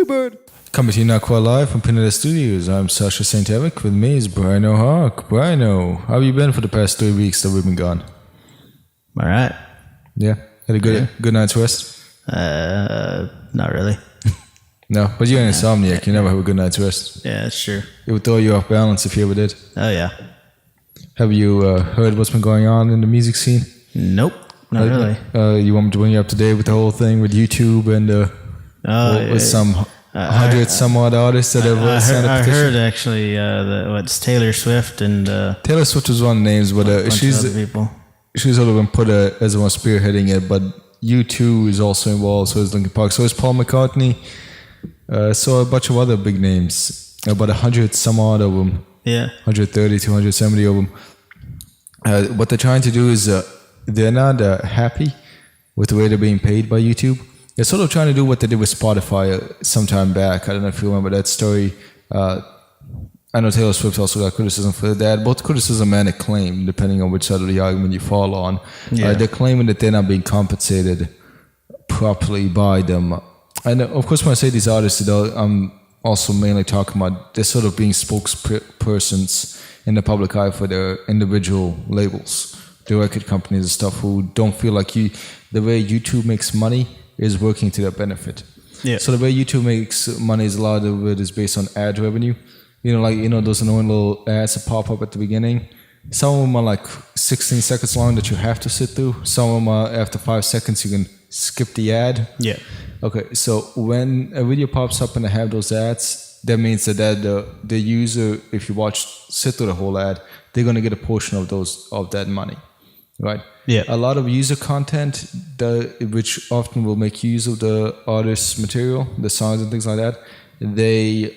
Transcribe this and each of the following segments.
bird. Coming to you now quite live from Pineda Studios. I'm Sascha Saintevic. With me is Briano Hawk. Briano, how have you been for the past 3 weeks that we've been gone? All right. Yeah? Had a good night's rest? Not really. No, but you're an insomniac. You never have a good night's rest. Yeah, that's true. It would throw you off balance if you ever did. Oh, yeah. Have you heard what's been going on in the music scene? Nope, not really. You want me to bring you up to date with the whole thing with YouTube and with some 100 some odd artists that have signed a petition? I heard actually what's Taylor Swift and Taylor Swift was one of the names, but she's sort of been put as the one spearheading it. But U2 is also involved, so is Linkin Park, so is Paul McCartney. So a bunch of other big names, about 100 some odd of them. Yeah, 130 to 170 of them. What they're trying to do is they're not happy with the way they're being paid by YouTube. They're sort of trying to do what they did with Spotify some time back. I don't know if you remember that story. I know Taylor Swift also got criticism for that, both criticism and acclaim, depending on which side of the argument you fall on. Yeah. They're claiming that they're not being compensated properly by them. And of course, when I say these artists, I'm also mainly talking about they're sort of being spokespersons in the public eye for their individual labels, the record companies and stuff, who don't feel like the way YouTube makes money is working to their benefit. Yeah. So the way YouTube makes money is a lot of it is based on ad revenue. Those annoying little ads that pop up at the beginning. Some of them are like 16 seconds long that you have to sit through. Some of them are after 5 seconds you can skip the ad. Yeah. Okay, so when a video pops up and they have those ads, that means that the user, if you sit through the whole ad, they're going to get a portion of that money, right? Yeah. A lot of user content, which often will make use of the artist's material, the songs and things like that, they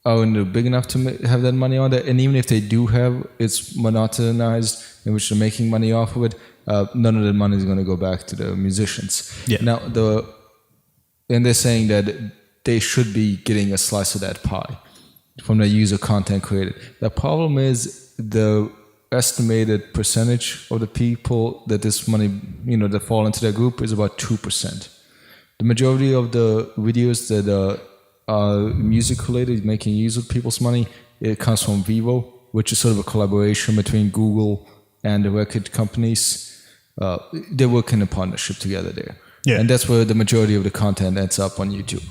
aren't big enough to have that money on there. And even if they do have, it's monotonized in which they're making money off of it, none of that money is going to go back to the musicians. Yeah. Now, and they're saying that they should be getting a slice of that pie from the user content created. The problem is the estimated percentage of the people that this money, that fall into their group is about 2%. The majority of the videos that are music related, making use of people's money, it comes from Vivo, which is sort of a collaboration between Google and the record companies. They work in a partnership together there. Yeah. And that's where the majority of the content ends up on YouTube.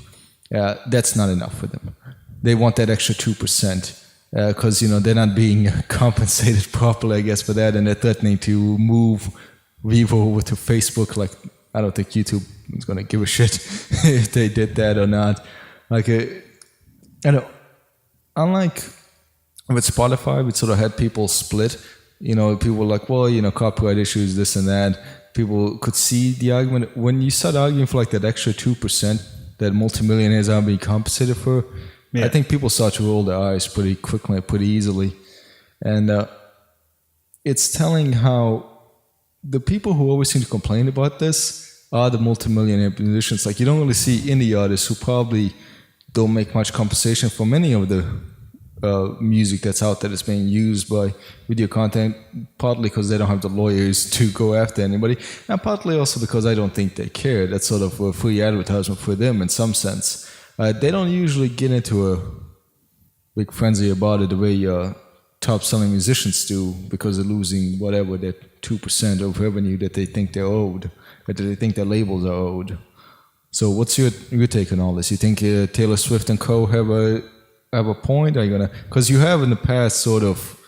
That's not enough for them. They want that extra 2% because they're not being compensated properly, I guess, for that, and they're threatening to move Vivo over to Facebook. Like, I don't think YouTube is going to give a shit if they did that or not. Like, unlike with Spotify, we sort of had people split. People were like, well, copyright issues, this and that. People could see the argument. When you start arguing for like that extra 2% that multimillionaires aren't being compensated for, yeah. I think people start to roll their eyes pretty quickly, pretty easily. And it's telling how the people who always seem to complain about this are the multimillionaire musicians. Like, you don't really see indie artists who probably don't make much compensation for many of the music that's out there that's being used by video content, partly because they don't have the lawyers to go after anybody, and partly also because I don't think they care. That's sort of a free advertisement for them in some sense. They don't usually get into a big frenzy about it the way top selling musicians do, because they're losing whatever that 2% of revenue that they think they're owed, or that they think their labels are owed. So what's your take on all this? You think Taylor Swift and co have a point? Are you gonna? Because you have in the past sort of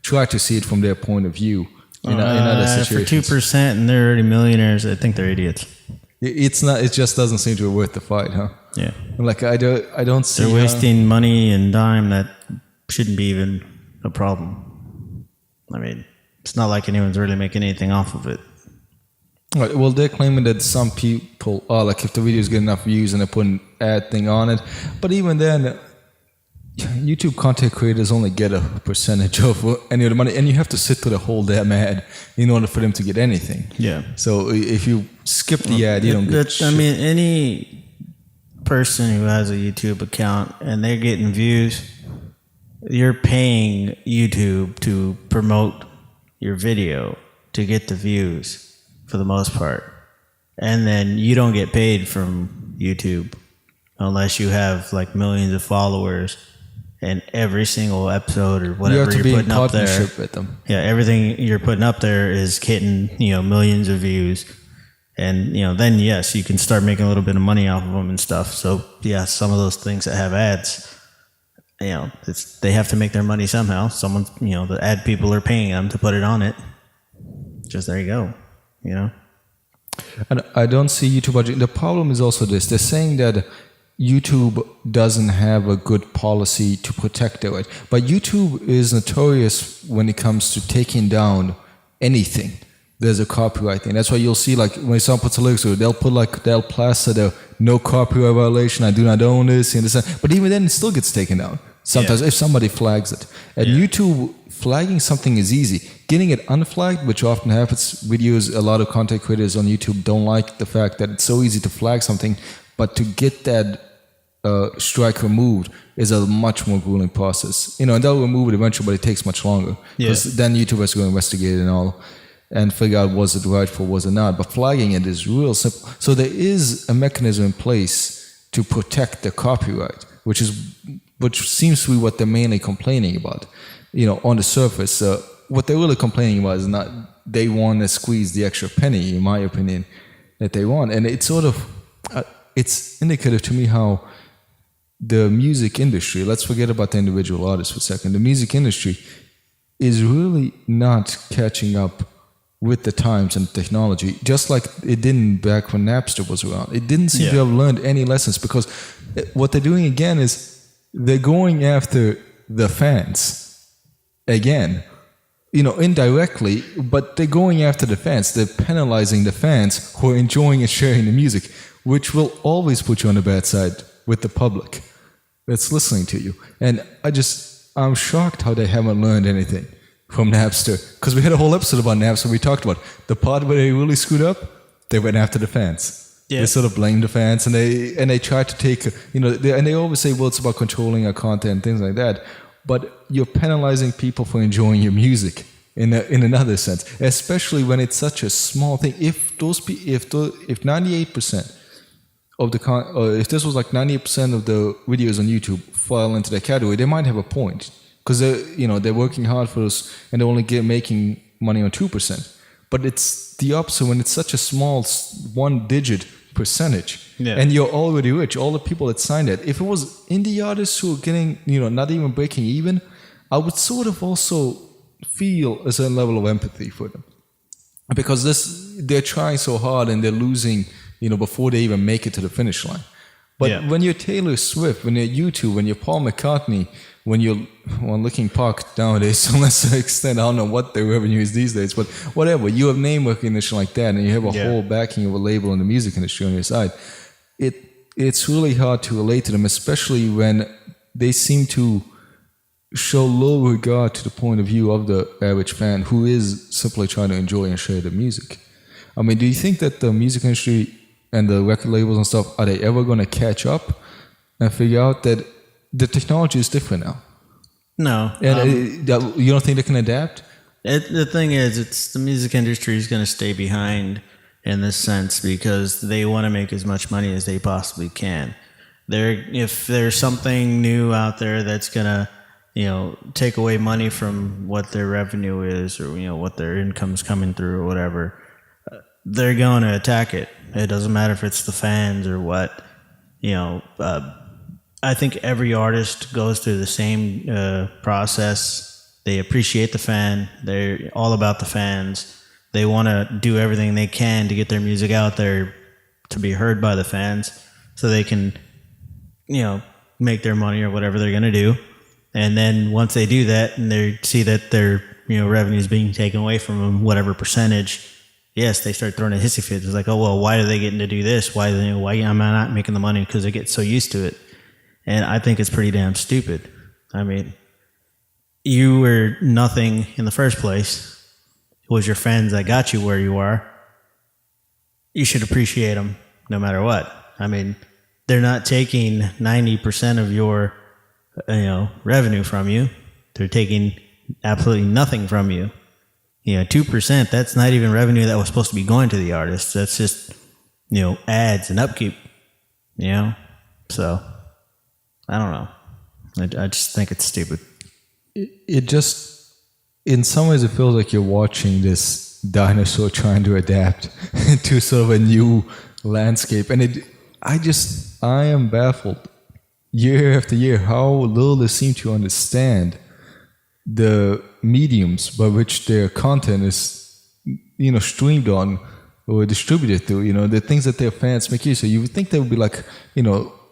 tried to see it from their point of view in other situations. For 2% and they're already millionaires, I think they're idiots. It's not. It just doesn't seem to be worth the fight, huh? Yeah. Like I don't see. They're wasting money and time that shouldn't be even a problem. I mean, it's not like anyone's really making anything off of it. Right. Well, they're claiming that some people are like, if the videos get enough views and they put an ad thing on it, but even then, YouTube content creators only get a percentage of any of the money, and you have to sit through the whole damn ad in order for them to get anything. Yeah. So if you skip the ad, you don't get shit. I mean, any person who has a YouTube account and they're getting views, you're paying YouTube to promote your video to get the views for the most part. And then you don't get paid from YouTube unless you have like millions of followers and every single episode or whatever You have to you're be in putting up there. partnership with them. Yeah, everything you're putting up there is getting, millions of views. And, then yes, you can start making a little bit of money off of them and stuff. So yeah, some of those things that have ads, they have to make their money somehow. Someone, the ad people are paying them to put it on it. Just there you go, And I don't see YouTube budget. The problem is also this. They're saying that YouTube doesn't have a good policy to protect their right. But YouTube is notorious when it comes to taking down anything. There's a copyright thing. That's why you'll see, like, when someone puts a lyrics to it, they'll plaster the no copyright violation, I do not own this, and this. But even then, it still gets taken down. Sometimes if somebody flags it. And YouTube, flagging something is easy. Getting it unflagged, which often happens, videos, a lot of content creators on YouTube don't like the fact that it's so easy to flag something, but to get that strike removed is a much more grueling process. And they'll remove it eventually, but it takes much longer. Because then YouTube has to go investigate it and all, and figure out was it rightful, was it not. But flagging it is real simple. So there is a mechanism in place to protect the copyright, which seems to be what they're mainly complaining about. On the surface, what they're really complaining about is not they want to squeeze the extra penny, in my opinion, that they want. And it's sort of, it's indicative to me how the music industry, let's forget about the individual artists for a second, the music industry is really not catching up with the times and technology, just like it didn't back when Napster was around. It didn't seem to have learned any lessons, because what they're doing again is they're going after the fans again, indirectly, but they're going after the fans. They're penalizing the fans who are enjoying and sharing the music, which will always put you on the bad side with the public that's listening to you. And I'm shocked how they haven't learned anything from Napster, because we had a whole episode about Napster. We talked about the part where they really screwed up. They went after the fans. They sort of blamed the fans, and they tried to take, and they always say, well, it's about controlling our content and things like that. But you're penalizing people for enjoying your music in another sense, especially when it's such a small thing. If 98% of if this was like 98% of the videos on YouTube fall into that category, they might have a point. Because they're working hard for us, and they're only making money on 2%. But it's the opposite when it's such a small one-digit percentage, and you're already rich. All the people that signed it. If it was indie artists who are getting, not even breaking even, I would sort of also feel a certain level of empathy for them, because they're trying so hard and they're losing, before they even make it to the finish line. But when you're Taylor Swift, when you're U2, when you're Paul McCartney, when you're Linkin Park nowadays, to a lesser extent, I don't know what their revenue is these days, but whatever, you have name recognition like that, and you have a whole backing of a label in the music industry on your side, it's really hard to relate to them, especially when they seem to show low regard to the point of view of the average fan who is simply trying to enjoy and share the music. I mean, do you think that the music industry and the record labels and stuff, are they ever going to catch up and figure out that the technology is different now? No. And you don't think they can adapt? The thing is, it's the music industry is going to stay behind in this sense because they want to make as much money as they possibly can. If there's something new out there that's going to, take away money from what their revenue is, or, what their income's coming through or whatever, they're going to attack it. It doesn't matter if it's the fans or what. I think every artist goes through the same process. They appreciate the fan. They're all about the fans. They want to do everything they can to get their music out there to be heard by the fans so they can, make their money or whatever they're going to do. And then once they do that and they see that their, revenue is being taken away from them, whatever percentage, yes, they start throwing a hissy fit. It's like, oh, well, why are they getting to do this? Why am I not making the money? Because they get so used to it. And I think it's pretty damn stupid. I mean, you were nothing in the first place. It was your fans that got you where you are. You should appreciate them no matter what. I mean, they're not taking 90% of your, revenue from you. They're taking absolutely nothing from you. 2%, that's not even revenue that was supposed to be going to the artist. That's just, ads and upkeep, So I don't know. I just think it's stupid. It just, in some ways, it feels like you're watching this dinosaur trying to adapt to sort of a new landscape. And I am baffled year after year how little they seem to understand the mediums by which their content is, streamed on or distributed through, the things that their fans make use of. You would think they would be like,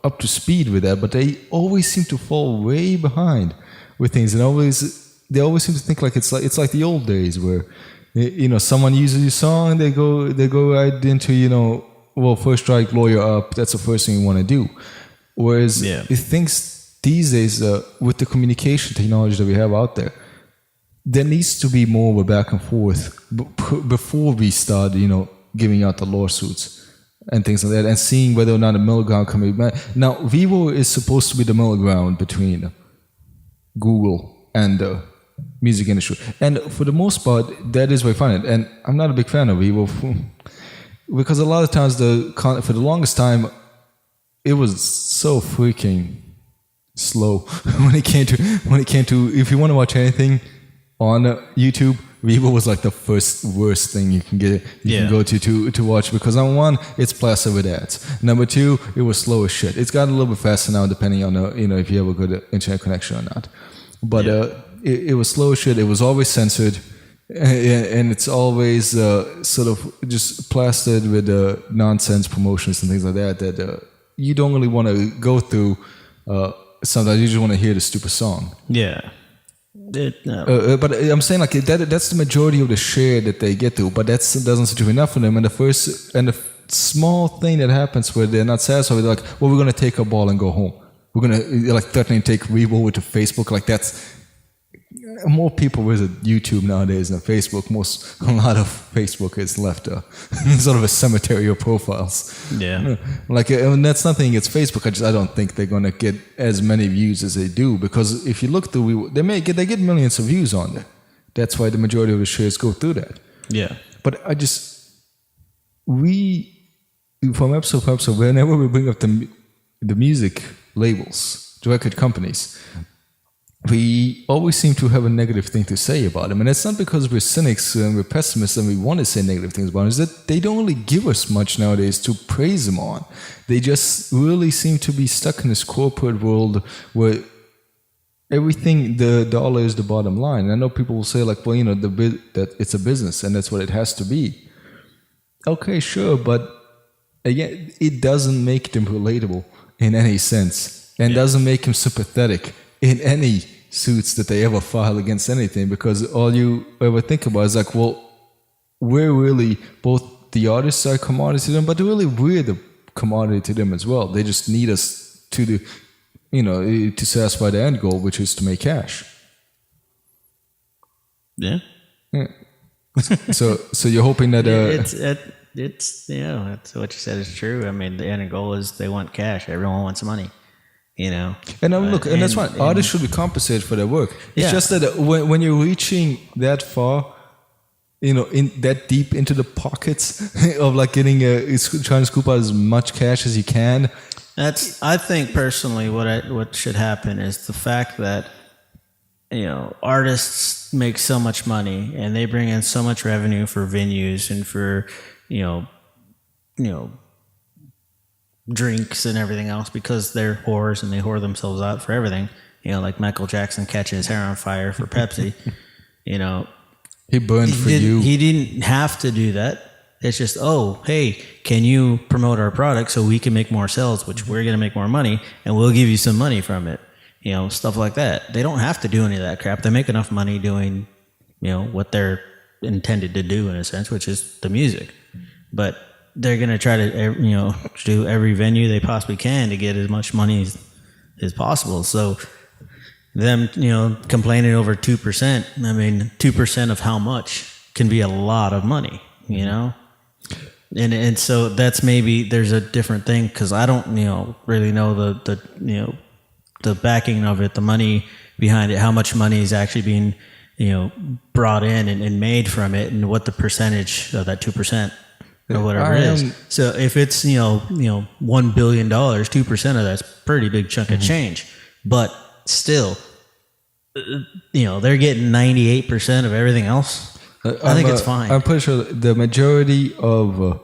up to speed with that, but they always seem to fall way behind with things, and they always seem to think like it's like the old days where, someone uses your song, they go right into, first strike, lawyer up. That's the first thing you want to do. Whereas it thinks these days, with the communication technology that we have out there needs to be more of a back and forth before we start, giving out the lawsuits and things like that, and seeing whether or not a middle ground can be met. Now, Vivo is supposed to be the middle ground between Google and the music industry, and for the most part, that is where I find it. And I'm not a big fan of Vivo because a lot of times for the longest time, it was so freaking slow when it came to if you want to watch anything on YouTube. Vivo was like the worst thing you can can go to watch, because number one, it's plastered with ads. Number two, it was slow as shit. It's gotten a little bit faster now, depending on if you have a good internet connection or not. But it was slow as shit. It was always censored, and it's always sort of just plastered with nonsense promotions and things like that that you don't really want to go through. Sometimes you just want to hear the stupid song. Yeah. But I'm saying like that's the majority of the share that they get to, but that doesn't seem to be enough for them. And the small thing that happens where they're not satisfied, they're like, well, we're going to take a ball and go home. We're going to like threatening to take Revo with to Facebook. Like that's more people visit YouTube nowadays than Facebook. A lot of Facebook is left sort of a cemetery of profiles. Yeah. Like, and that's nothing against Facebook. I don't think they're going to get as many views as they do, because if you look through, they get millions of views on there. That's why the majority of the shares go through that. Yeah. But from episode to episode, whenever we bring up the music labels, the record companies, we always seem to have a negative thing to say about them. And it's not because we're cynics and we're pessimists and we want to say negative things about them. It's that they don't really give us much nowadays to praise them on. They just really seem to be stuck in this corporate world where everything, the dollar is the bottom line. And I know people will say like, well, that it's a business and that's what it has to be. Okay, sure. But again, it doesn't make them relatable in any sense, and doesn't make them sympathetic in any suits that they ever file against anything, because all you ever think about is like, well, we're really, both the artists are a commodity to them, but really we're the commodity to them as well. They just need us to to satisfy the end goal, which is to make cash. Yeah. So you're hoping that it's that's what you said is true. I mean, the end goal is they want cash. Everyone wants money. And that's why artists should be compensated for their work. It's just that when you're reaching that far, in that deep into the pockets of like getting trying to scoop out as much cash as you can. I think personally, what should happen is the fact that artists make so much money and they bring in so much revenue for venues and for drinks and everything else, because they're whores and they whore themselves out for everything. Like Michael Jackson catching his hair on fire for Pepsi. He burned for you. He didn't have to do that. It's just, oh, hey, can you promote our product so we can make more sales, which we're going to make more money, and we'll give you some money from it. Stuff like that. They don't have to do any of that crap. They make enough money doing, what they're intended to do in a sense, which is the music. But they're going to try to, do every venue they possibly can to get as much money as possible. So them, complaining over 2%, I mean, 2% of how much can be a lot of money, And so that's maybe there's a different thing, because I don't, really know the backing of it, the money behind it, how much money is actually being, brought in and made from it, and what the percentage of that 2% or whatever it is. So if it's $1 billion, 2% of that's a pretty big chunk of change. But still, they're getting 98% of everything else. I think it's fine. I'm pretty sure the majority of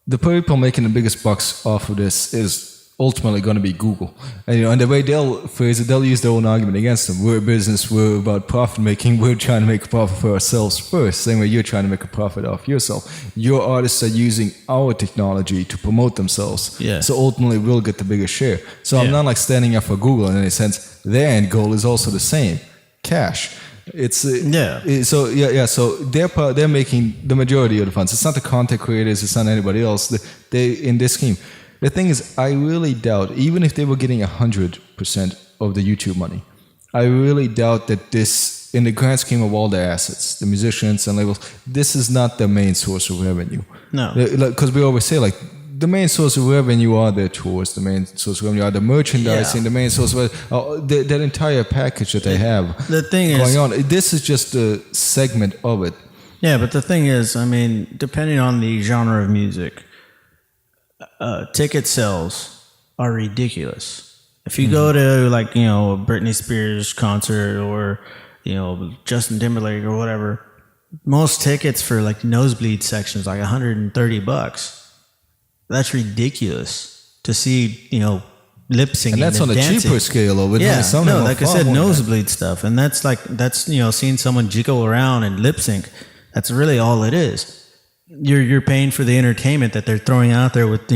the people making the biggest bucks off of this is ultimately going to be Google. And the way they'll phrase it, they'll use their own argument against them. We're a business, we're about profit making, we're trying to make a profit for ourselves first. Same way you're trying to make a profit off yourself. Your artists are using our technology to promote themselves. Yeah. So ultimately we'll get the biggest share. So I'm not like standing up for Google in any sense. Their end goal is also the same. Cash. It's So they're making the majority of the funds. It's not the content creators. It's not anybody else. They in this scheme. The thing is, I really doubt, even if they were getting 100% of the YouTube money, I really doubt that this, in the grand scheme of all the assets, the musicians and labels, this is not the main source of revenue. No, because we always say the main source of revenue are their tours, the main source of revenue are the merchandising, the main source of that entire package that they have. The thing going on, this is just a segment of it. Yeah, but the thing is, I mean, depending on the genre of music, ticket sales are ridiculous. If you go to a Britney Spears concert or Justin Timberlake or whatever, most tickets for nosebleed sections $130. That's ridiculous to see, lip singing. And that's on the dancing. cheaper scale of it. Yeah, no, like I said, nosebleed stuff. And that's seeing someone jiggle around and lip sync. That's really all it is. You're paying for the entertainment that they're throwing out there with,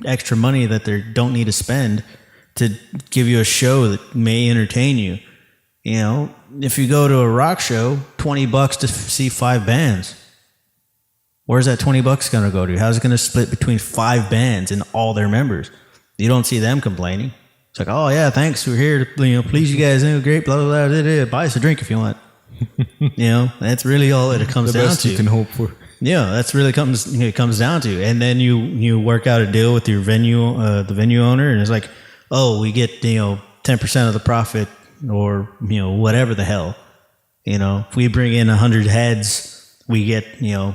extra money that they don't need to spend to give you a show that may entertain you. If you go to a rock show, $20 to see 5 bands. Where's that $20 going to go to? How's it going to split between 5 bands and all their members? You don't see them complaining. It's like, oh yeah, thanks. We're here to please you guys. Great, blah blah blah. Buy us a drink if you want. That's really all it comes down to. The best you can hope for. Yeah, that's really it comes down to. And then you work out a deal with your venue, the venue owner, and it's like, oh, we get 10% of the profit, or whatever the hell. If we bring in 100 heads, we get a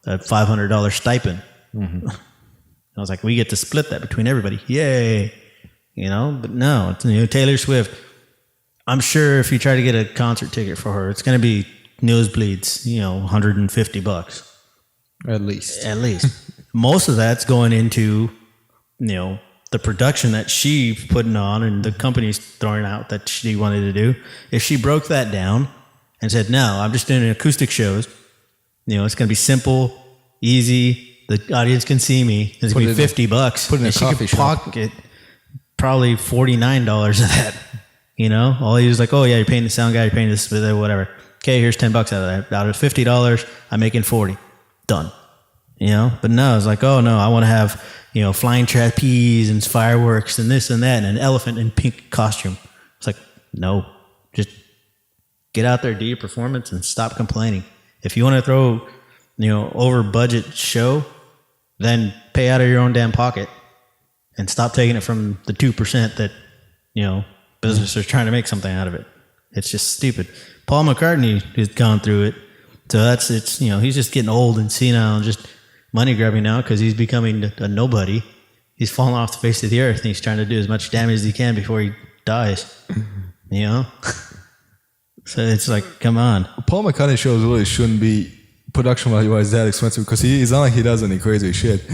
$500 stipend. I was like, we get to split that between everybody. Yay. But no, it's, Taylor Swift. I'm sure if you try to get a concert ticket for her, it's going to be nosebleeds, $150. At least. Most of that's going into, the production that she's putting on and the company's throwing out that she wanted to do. If she broke that down and said, no, I'm just doing acoustic shows, it's going to be simple, easy. The audience can see me. It's going to be $50. Put in a coffee shop. Pocket probably $49 of that. All he was like, oh yeah, you're paying the sound guy, you're paying this, whatever. Okay, here's $10 out of that. Out of $50, I'm making 40. Done. But no, it's like, oh no, I want to have, flying trapeze and fireworks and this and that and an elephant in pink costume. It's like, no, just get out there, do your performance and stop complaining. If you want to throw, over budget show, then pay out of your own damn pocket and stop taking it from the 2% that, businesses are trying to make something out of it. It's just stupid. Paul McCartney has gone through it. So he's just getting old and senile and just money grabbing now because he's becoming a nobody. He's falling off the face of the earth and he's trying to do as much damage as he can before he dies. So it's like, come on. Paul McCartney shows really shouldn't be production value-wise that expensive because he's not like he does any crazy shit.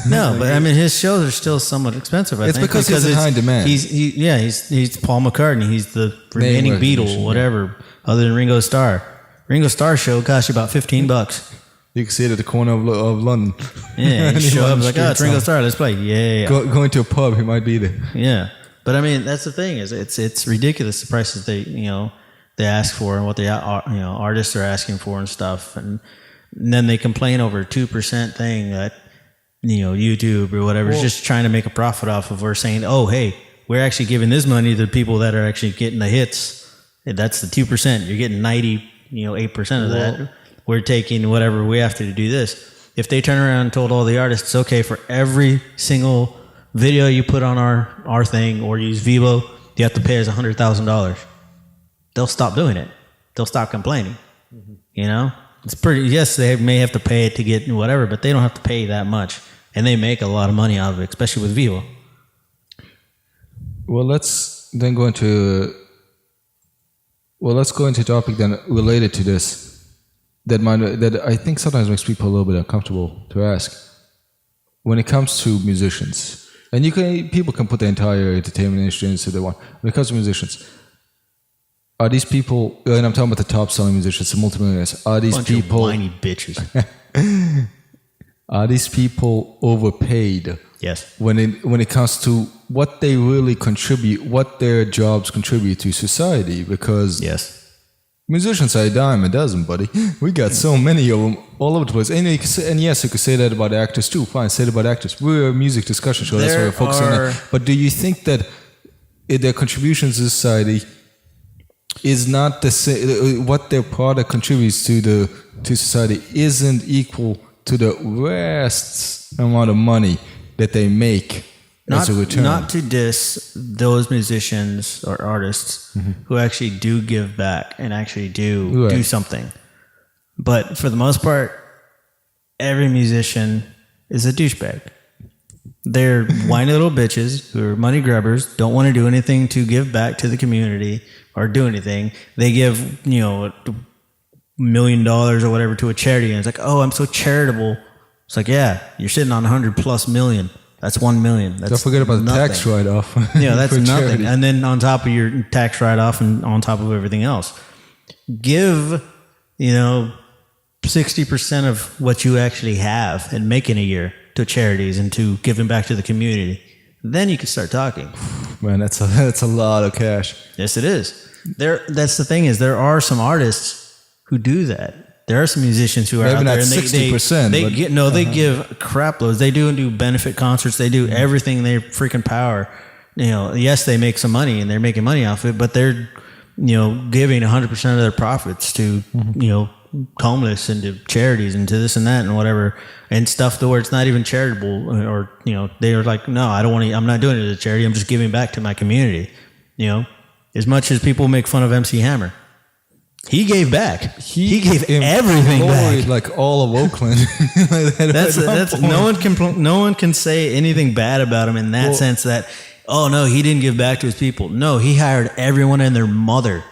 No, but I mean his shows are still somewhat expensive. I think because he's in high demand. He's Paul McCartney. He's the remaining Beatle, whatever, other than Ringo Starr. Ringo Starr show cost you about $15. You can see it at the corner of London. Yeah, you show up like, oh, it's Ringo Starr. Let's play. Yeah. Going to a pub, he might be there. Yeah, but I mean that's the thing is it's ridiculous the prices they ask for and what the artists are asking for and stuff, and then they complain over a 2% thing that YouTube or whatever is just trying to make a profit off of. Or saying, oh hey, we're actually giving this money to the people that are actually getting the hits. That's the 2%. You're getting 8% of that. We're taking whatever we have to do this. If they turn around and told all the artists, okay, for every single video you put on our thing or use Vivo, you have to pay us $100,000. They'll stop doing it. They'll stop complaining. It's pretty. Yes, they may have to pay it to get whatever, but they don't have to pay that much, and they make a lot of money out of it, especially with Vivo. Well, let's then go into. Well, let's go into a topic then related to this that I think sometimes makes people a little bit uncomfortable to ask. When it comes to musicians, and people can put the entire entertainment industry into they want. When it comes to musicians, are these people? And I'm talking about the top selling musicians, the multimillionaires. Are these Bunch people? of whiny bitches. Are these people overpaid? Yes. When it comes to what they really contribute, what their jobs contribute to society, because Yes. musicians are a dime a dozen, buddy. We got so many of them all over the place. And yes, you could say that about actors too. Fine, say it about actors. We're a music discussion show. That's why we're focusing on that. But do you think that their contributions to society is not the same? What their product contributes to society isn't equal to the vast amount of money that they make as a return. Not to diss those musicians or artists who actually do give back and actually do something. But for the most part, every musician is a douchebag. They're whiny little bitches who are money grubbers, don't want to do anything to give back to the community or do anything. They give, $1 million or whatever to a charity, and it's like, oh, I'm so charitable. It's like, yeah, you're sitting on 100+ million. That's 1 million. That's don't forget about nothing. the tax write-off. Yeah, that's for nothing. charity. And then on top of your tax write-off and on top of everything else, give 60% of what you actually have and make in a year to charities and to giving back to the community. Then you can start talking. Man, that's a lot of cash. Yes, it is. That's the thing is there are some artists who do that. There are some musicians who are maybe out not there and 60%. They give crap loads. They do benefit concerts. They do everything in their freaking power. Yes, they make some money and they're making money off it, but they're giving 100% of their profits to homeless and to charities and to this and that and whatever and stuff to where it's not even charitable or they're like, no, I don't want to. I'm not doing it as a charity. I'm just giving back to my community. As much as people make fun of MC Hammer. He gave back. He gave everything back. Like all of Oakland. That's no one can say anything bad about him in that sense that, oh no, he didn't give back to his people. No, he hired everyone and their mother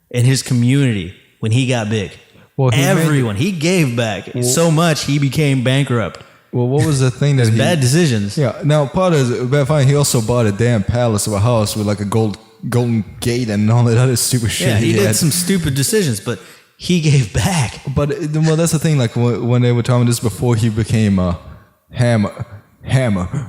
in his community when he got big. Well, he gave back so much he became bankrupt. Well, what was the thing that bad decisions? Yeah. Now part of bad fine. He also bought a damn palace of a house with like a golden gate and all that other stupid shit. Yeah, he did some stupid decisions, but he gave back. But that's the thing. Like when they were talking this before he became Hammer,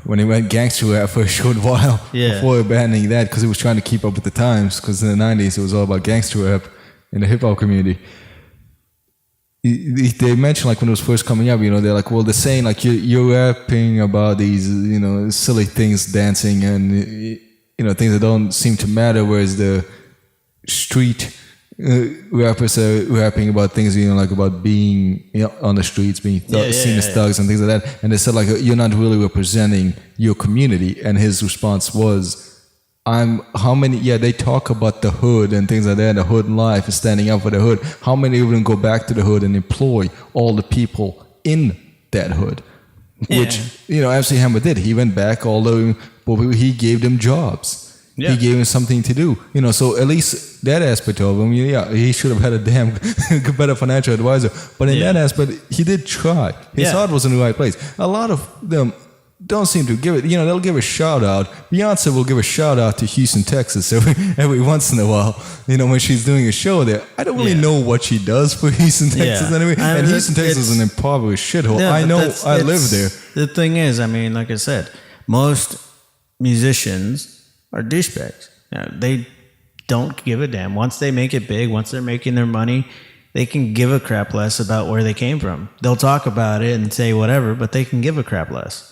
when he went gangster rap for a short while before abandoning that because he was trying to keep up with the times. Because in the 90s it was all about gangster rap in the hip hop community. They mentioned like when it was first coming up, they're like, well, they're saying like you're rapping about these silly things, dancing and things that don't seem to matter, whereas the street rappers are rapping about things, like about being on the streets, being seen as thugs and things like that. And they said like, you're not really representing your community. And his response was, they talk about the hood and things like that, the hood life and standing up for the hood. How many of them go back to the hood and employ all the people in that hood? Which, MC Hammer did. He went back, although he gave them jobs. Yeah. He gave them something to do. So at least that aspect of him, he should have had a damn better financial advisor. But in that aspect, he did try. His heart was in the right place. A lot of them don't seem to give it, they'll give a shout out. Beyonce will give a shout out to Houston, Texas every once in a while, when she's doing a show there. I don't really know what she does for Houston, Texas anyway. And Houston, Texas is an impoverished shithole. I know, I live there. The thing is, like I said, most musicians are douchebags. They don't give a damn. Once they make it big, once they're making their money, they can give a crap less about where they came from. They'll talk about it and say whatever, but they can give a crap less.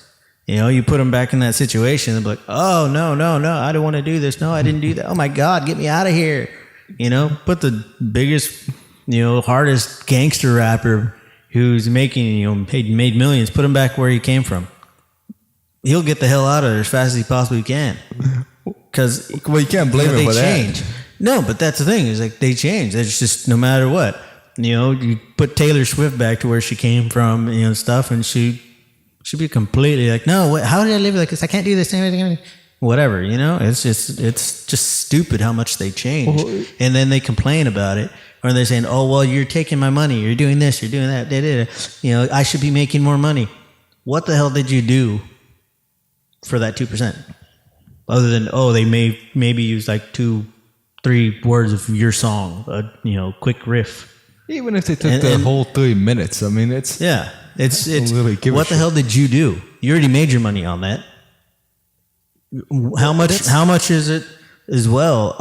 You put them back in that situation, they'll be like, oh, no, I don't want to do this. No, I didn't do that. Oh, my God, get me out of here. Put the biggest, hardest gangster rapper who's making, made millions, put him back where he came from. He'll get the hell out of there as fast as he possibly can. Because you can't blame him for change. that. No, but that's the thing is like they change. It's just no matter what. you put Taylor Swift back to where she came from, stuff, and she'd be completely like, no, how did I live like this? I can't do this. Whatever, it's just stupid how much they change. And then they complain about it, or they're saying, oh, well, you're taking my money. You're doing this. You're doing that. I should be making more money. What the hell did you do for that 2%? Other than, they maybe use like 2-3 words of your song, quick riff. Even if they took the whole 3 minutes, I mean, it's really what the hell did you do? You already made your money on that. How much is it as well?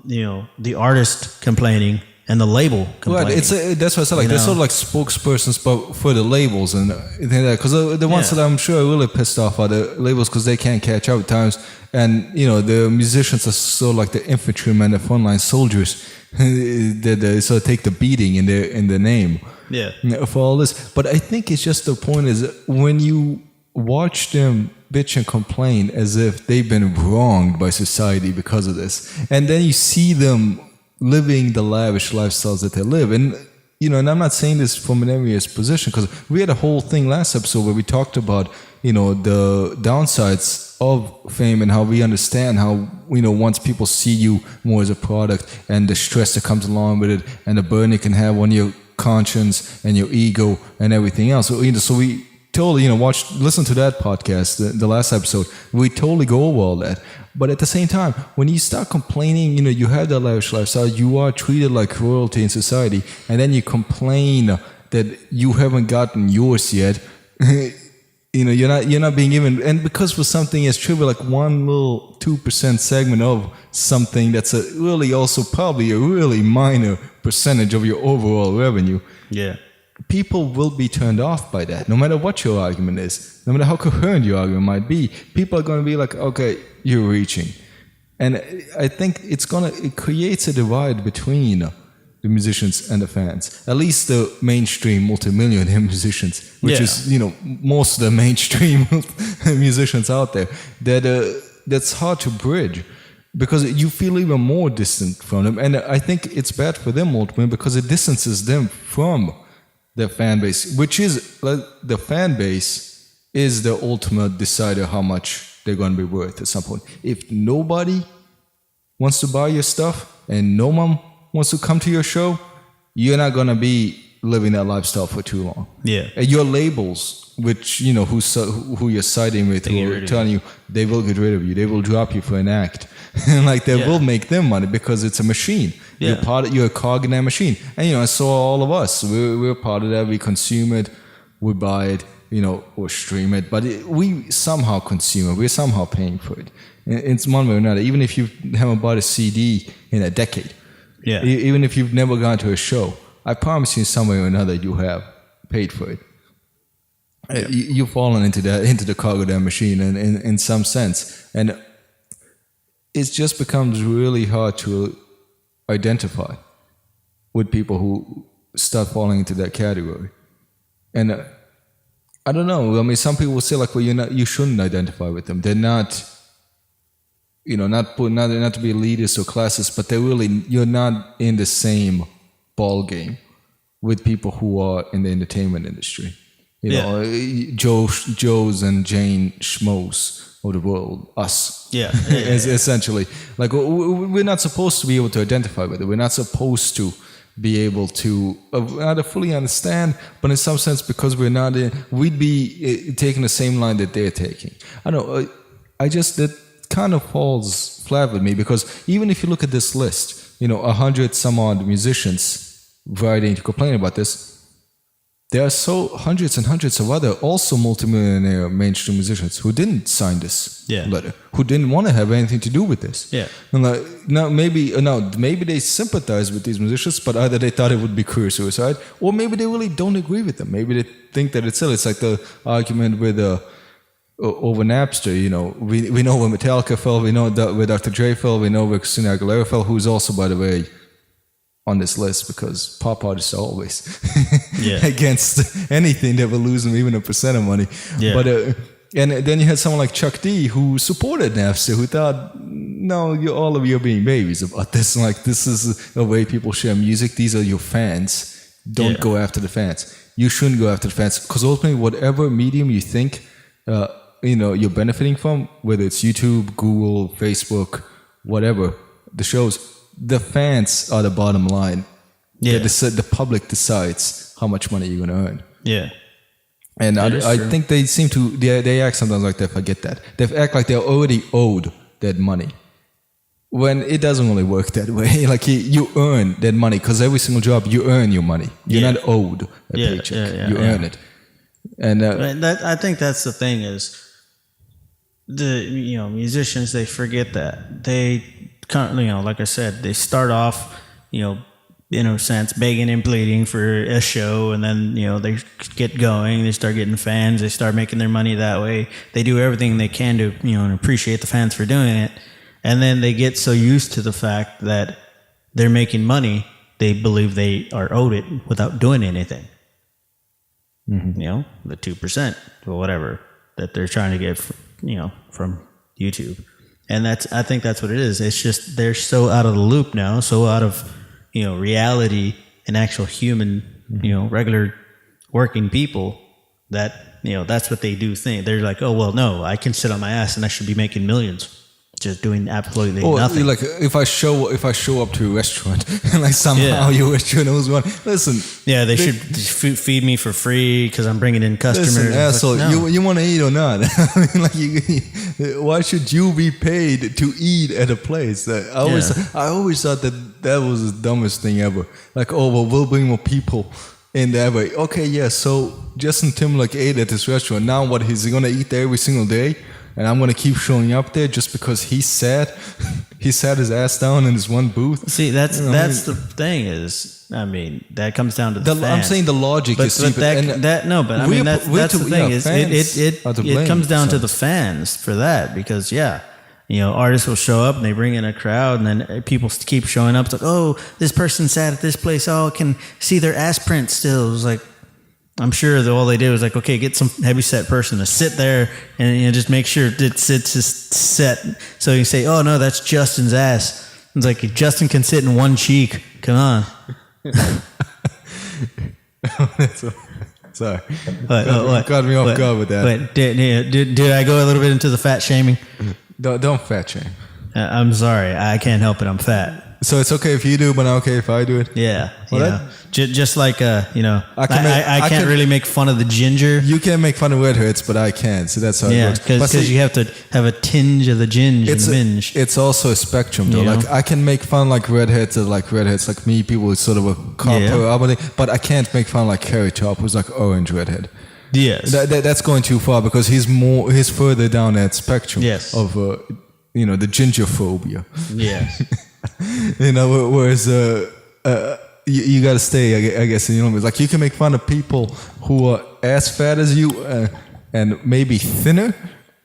The artist complaining and the label complaining. Right, that's why I said they're sort of like spokespersons, but for the labels and because the ones that I'm sure are really pissed off are the labels because they can't catch up at times, and the musicians are sort of like the infantrymen, the frontline soldiers that sort of take the beating in their name. Yeah, for all this. But I think it's just the point is when you watch them bitch and complain as if they've been wronged by society because of this, and then you see them living the lavish lifestyles that they live, and and I'm not saying this from an envious position, because we had a whole thing last episode where we talked about the downsides of fame and how we understand how once people see you more as a product and the stress that comes along with it and the burden it can have on your conscience and your ego and everything else. So we totally, listen to that podcast, the last episode. We totally go over all that. But at the same time, when you start complaining, you have that lavish lifestyle, you are treated like royalty in society, and then you complain that you haven't gotten yours yet. You're not being given, and because for something as trivial like one little 2% segment of something that's really also probably a really minor percentage of your overall revenue. Yeah. People will be turned off by that, no matter what your argument is, no matter how coherent your argument might be. People are going to be like, okay, you're reaching. And I think it creates a divide between the musicians and the fans, at least the mainstream multi-millionaire musicians, which is, most of the mainstream musicians out there, that's hard to bridge because you feel even more distant from them. And I think it's bad for them ultimately because it distances them from their fan base, which is the fan base is the ultimate decider how much they're going to be worth at some point. If nobody wants to buy your stuff and no one wants to come to your show, you're not going to be living that lifestyle for too long. Yeah. And your labels, which, who you're siding with, who are telling you they will get rid of you, they will drop you for an act. And they will make them money because it's a machine. Yeah. You're a cog in that machine. And, so all of us, we're part of that. We consume it, we buy it, or stream it. But we somehow consume it. We're somehow paying for it. It's one way or another. Even if you haven't bought a CD in a decade. Yeah. Even if you've never gone to a show, I promise you, some way or another, you have paid for it. Yeah. You've fallen into the cog of that machine, in some sense, and it just becomes really hard to identify with people who start falling into that category. And I don't know. I mean, some people will say well, you shouldn't identify with them. They're not. Not to be elitist or classist, but you're not in the same ball game with people who are in the entertainment industry. Joes and Jane Schmoes of the world, us. Yeah. Essentially. We're not supposed to be able to identify with it. We're not supposed to be able to either fully understand, but in some sense, because we're not we'd be taking the same line that they're taking. I don't know. That kind of falls flat with me, because even if you look at this list, 100 some odd musicians writing to complain about this, there are hundreds and hundreds of other also multi-millionaire mainstream musicians who didn't sign this letter, who didn't want to have anything to do with this. Yeah. And maybe they sympathize with these musicians, but either they thought it would be career suicide, or maybe they really don't agree with them. Maybe they think that it's silly. It's like the argument with over Napster. We know where Metallica fell, we know where Dr. Dre fell, we know where Christina Aguilera fell, who's also, by the way, on this list, because pop artists are always against anything that will lose them even 1% of money. Yeah. But and then you had someone like Chuck D, who supported Napster, who thought, no, all of you are being babies about this. This is a way people share music. These are your fans. don't go after the fans. You shouldn't go after the fans because ultimately, whatever medium you think you're benefiting from, whether it's YouTube, Google, Facebook, whatever, the shows, the fans are the bottom line. Yeah, the public decides how much money you're gonna earn. Yeah. And I think they seem to, they act sometimes like they forget that. They act like they're already owed that money. When it doesn't really work that way. Like you earn that money because every single job you earn your money. You're not owed a paycheck. You earn it. And I think that's the thing is the musicians, they forget that. They currently, like I said, they start off, in a sense, begging and pleading for a show, and then they get going, they start getting fans, they start making their money that way. They do everything they can to and appreciate the fans for doing it, and then they get so used to the fact that they're making money, they believe they are owed it without doing anything. Mm-hmm. The 2% or whatever that they're trying to get from YouTube, and I think that's what it is. It's just they're so out of the loop now, so out of reality and actual human, regular working people that, that's what they do think. They're like, oh, well, no, I can sit on my ass and I should be making millions just doing absolutely nothing. Like if I show up to a restaurant and like somehow your restaurant knows one, listen. Yeah, they should feed me for free because I'm bringing in customers. Listen, asshole, like, no. you want to eat or not? I mean, like why should you be paid to eat at a place? I always thought that was the dumbest thing ever. Like, oh, well, we'll bring more people in that way. Okay, yeah, so Justin Timberlake ate at this restaurant. Now what, he's going to eat there every single day? And I'm going to keep showing up there just because he sat his ass down in his one booth. See, that's the thing is, I mean, that comes down to the fans. I'm saying the logic is stupid. That's the thing is, it comes down to the fans for that because, artists will show up and they bring in a crowd and then people keep showing up. It's like, oh, this person sat at this place. Oh, I can see their ass print still. It was like, I'm sure that all they did was like, okay, get some heavyset person to sit there and just make sure it sits set. So you say, oh no, that's Justin's ass. It's like if Justin can sit in one cheek. Come on. Sorry. What? Got me off guard with that. Wait, did I go a little bit into the fat shaming? Don't fat shame. I'm sorry. I can't help it. I'm fat. So it's okay if you do, but not okay if I do it? Yeah. Just like, I can't really make fun of the ginger. You can make fun of redheads, but I can't. So that's how it works. Because you have to have a tinge of the ginge and binge. It's also a spectrum, though. Like, I can make fun like redheads like me, people with sort of a copper, but I can't make fun like Carrot Top, who's like orange redhead. Yes. That's going too far because he's further down that spectrum of, the ginger phobia. Yes. Whereas you got to stay, I guess, like you can make fun of people who are as fat as you and maybe thinner,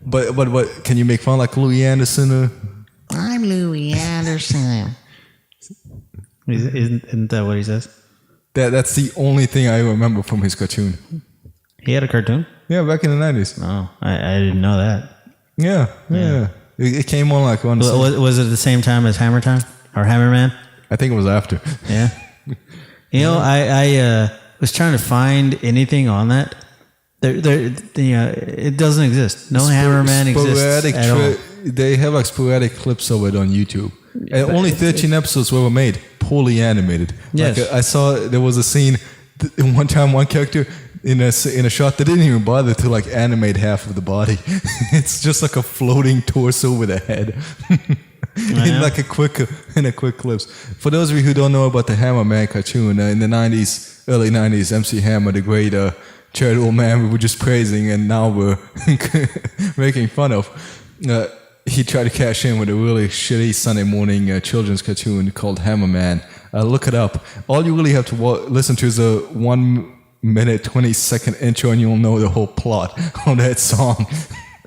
but can you make fun like Louis Anderson? I'm Louis Anderson. Isn't that what he says? That's the only thing I remember from his cartoon. He had a cartoon? Yeah, back in the 90s. Oh, I didn't know that. Yeah. It came on like on. Was it the same time as Hammer Time or Hammerman? I think it was after. Yeah. I was trying to find anything on that. It doesn't exist. No Hammerman exists at all. They have like sporadic clips of it on YouTube. And only 13 episodes were made, poorly animated. Yes. Like I saw there was a scene one time, one character in a shot, they didn't even bother to like animate half of the body. It's just like a floating torso with a head. in a quick clips. For those of you who don't know about the Hammerman cartoon, in the 90s, early 90s, MC Hammer, the great charitable man we were just praising and now we're making fun of, he tried to cash in with a really shitty Sunday morning children's cartoon called Hammerman. Look it up. All you really have to listen to is a 1-minute 20-second intro and you'll know the whole plot of that song,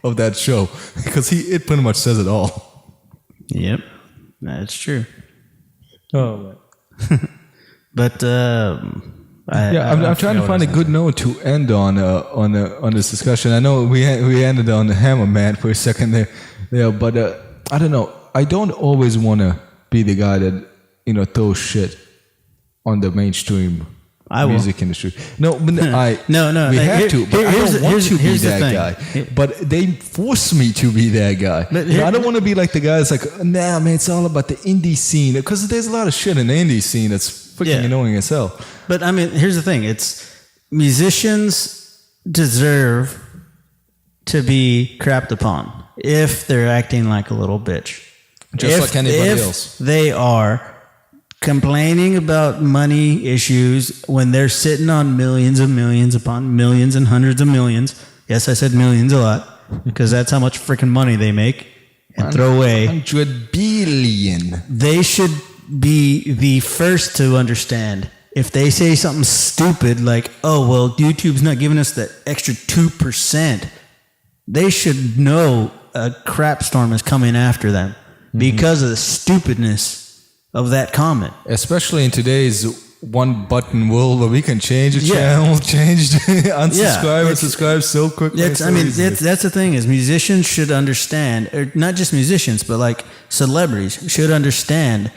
of that show, because it pretty much says it all. Yep, that's true. Oh, but I'm trying to find a good note to end on this discussion. I know we ended on the Hammerman for a second there, but I don't know. I don't always want to be the guy that throws shit on the mainstream music industry. No, but No. We have to. But I don't want to be that thing. guy. But they force me to be that guy. I don't want to be like the guy that's like, nah, man, it's all about the indie scene. Because there's a lot of shit in the indie scene that's freaking annoying as hell. But I mean, here's the thing: it's musicians deserve to be crapped upon if they're acting like a little bitch. Just like anybody else. They are complaining about money issues when they're sitting on millions and millions upon millions and hundreds of millions. Yes, I said millions a lot because that's how much freaking money they make and throw away. 100 billion. They should be the first to understand if they say something stupid like, oh, well, YouTube's not giving us that extra 2%. They should know a crap storm is coming after them because of the stupidness of that comment. Especially in today's one-button world where we can change a channel, change, unsubscribe, and subscribe so quickly. That's the thing is musicians should understand, or not just musicians, but like celebrities should understand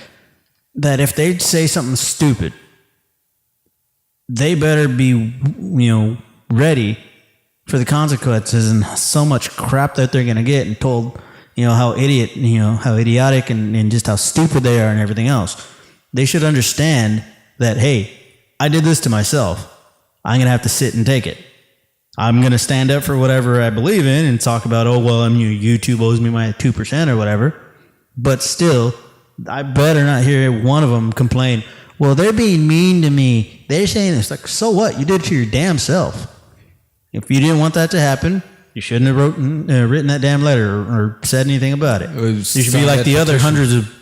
that if they say something stupid, they better be, ready for the consequences and so much crap that they're going to get and told, how idiotic and just how stupid they are and everything else. They should understand that, hey, I did this to myself. I'm going to have to sit and take it. I'm going to stand up for whatever I believe in and talk about, YouTube owes me my 2% or whatever. But still, I better not hear one of them complain, well, they're being mean to me. They're saying this. Like, so what? You did it to your damn self. If you didn't want that to happen, you shouldn't have written that damn letter or said anything about it. You should be like the other hundreds of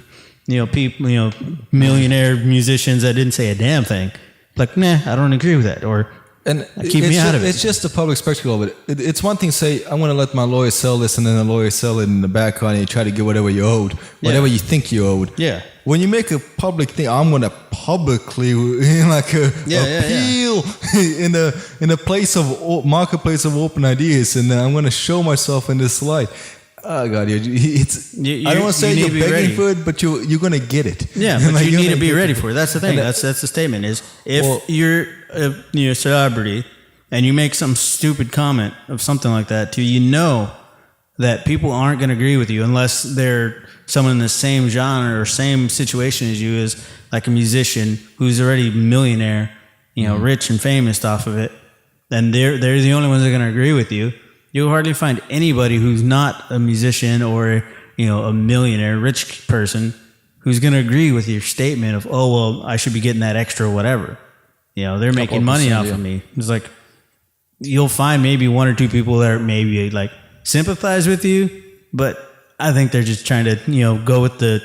people, millionaire musicians that didn't say a damn thing. Like, nah, I don't agree with that, or keep me out of it. It's just a public spectacle of it. It's one thing to say, I'm going to let my lawyer sell this, and then the lawyer sell it in the background, and you try to get whatever you owed, whatever you think you owed. Yeah. When you make a public thing, I'm going to publicly appeal in a place of marketplace of open ideas, and I'm going to show myself in this light. Oh God, I don't want to say you're begging for it, but you're going to get it. Yeah, but you need to be ready for it. That's the thing. That's the statement. Is if you're a celebrity and you make some stupid comment of something like that, that people aren't going to agree with you unless they're someone in the same genre or same situation as you, as like a musician who's already a millionaire, rich and famous off of it, then they're the only ones that are going to agree with you. You'll hardly find anybody who's not a musician or a millionaire, rich person who's going to agree with your statement of, oh well, I should be getting that extra or whatever. They're making money off of me. It's like you'll find maybe one or two people that are maybe like sympathize with you, but I think they're just trying to go with the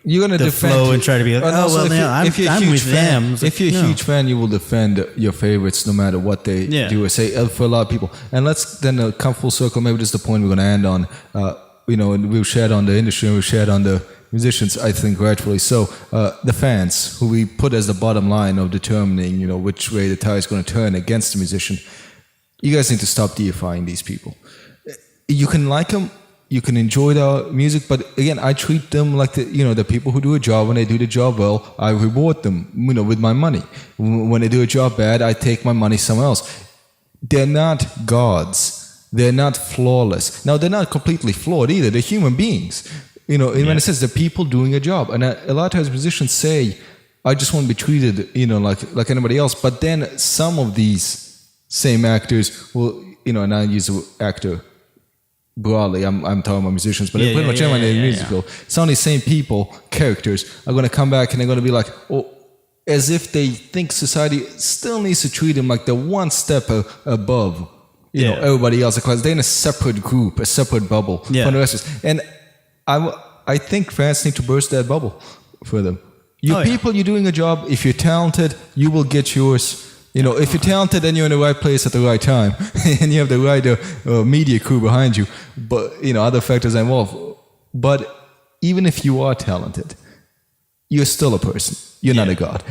you're going to defend flow and try to be like, I'm with them. If you're a huge fan, you will defend your favorites no matter what they do or say. For a lot of people, and let's then come full circle. Maybe this is the point we're going to end on. And we've shared on the industry and we've shared on the musicians. I think rightfully so. The fans, who we put as the bottom line of determining, which way the tide is going to turn against the musician. You guys need to stop deifying these people. You can like them. You can enjoy their music, but again, I treat them like the people who do a job. When they do the job well, I reward them, with my money. When they do a job bad, I take my money somewhere else. They're not gods. They're not flawless. Now, they're not completely flawed either. They're human beings. In a sense, they're people doing a job. And a lot of times musicians say, I just want to be treated, like anybody else. But then some of these same actors will, and I use the actor broadly, I'm talking about musicians, but pretty much anyone in musical. Some of these same people, characters, are going to come back and they're going to be like, as if they think society still needs to treat them like they're one step above, everybody else, because they're in a separate group, a separate bubble from the rest of us. And I think fans need to burst that bubble for them. You're doing a job. If you're talented, you will get yours. If you're talented and you're in the right place at the right time and you have the right media crew behind you, but, other factors are involved. But even if you are talented, you're still a person. You're not a god.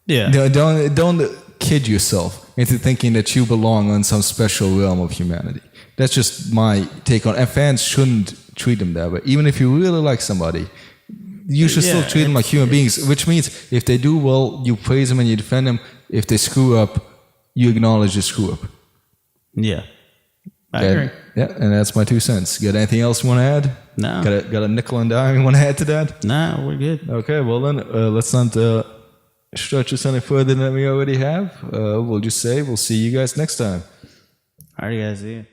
Yeah. Don't kid yourself into thinking that you belong on some special realm of humanity. That's just my take on it. And fans shouldn't treat them that way. Even if you really like somebody, you should still treat them like human beings, which means if they do well, you praise them and you defend them. if they screw up, you acknowledge the screw up. Yeah. I agree. Yeah, and that's my 2 cents. Got anything else you want to add? No. Got a nickel and dime you want to add to that? Nah, we're good. Okay, well then, let's not stretch this any further than we already have. We'll just say we'll see you guys next time. All right, guys. See you.